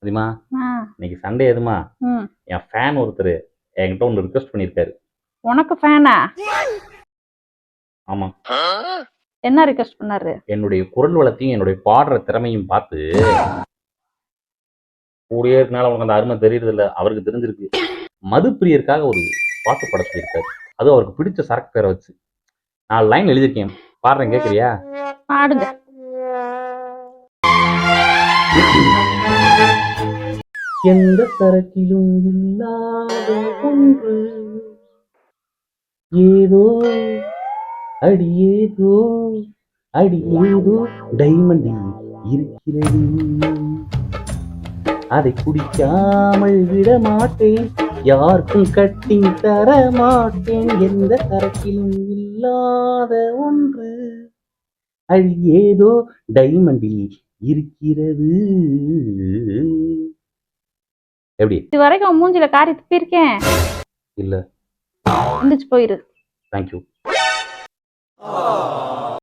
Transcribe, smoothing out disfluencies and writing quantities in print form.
தெரியுமா? ஆ, இன்னைக்கு சண்டே எதுமா? ம். என் ஃபேன் ஒருத்தர் என்கிட்ட ஒன்று ரிக்வெஸ்ட் பண்ணியிருக்காரு. உனக்கு ஃபேனா? ஆமா, என்ன ரிக்வெஸ்ட் பண்ணாரு? என்னுடைய குரல் வளத்தையும் என்னுடைய பாடுற திறமையும் பார்த்து கூடயே இருக்கனால உனக்கு அந்த அருமை தெரியுறது இல்ல, அவருக்கு தெரிஞ்சிருக்கு. மதுப்பிரியருக்காக ஒரு பாட்டு பாட சொல்லியிருக்காரு. அது அவருக்கு பிடிச்ச சரக்கு பேரை வச்சு 4 லைன் எழுதியிருக்கேன், பாடுறேன், கேட்குறியா? பாடுங்க. எந்த சரக்கிலும் இல்லாத ஒன்று, ஏதோ அடியேதோ அடியேதோ டைமண்டில் இருக்கிறது, அதை குடிக்காமல் விட மாட்டேன், யாருக்கும் கட்டி தர மாட்டேன். எந்த சரக்கிலும் இல்லாத ஒன்று, அது ஏதோ டைமண்டில் இருக்கிறது. எப்படி? இது வரைக்கும் உன் மூஞ்சில காரி துப்பியிருக்கேன். இல்ல. எந்திரிச்சு போயிரு. தேங்க்யூ.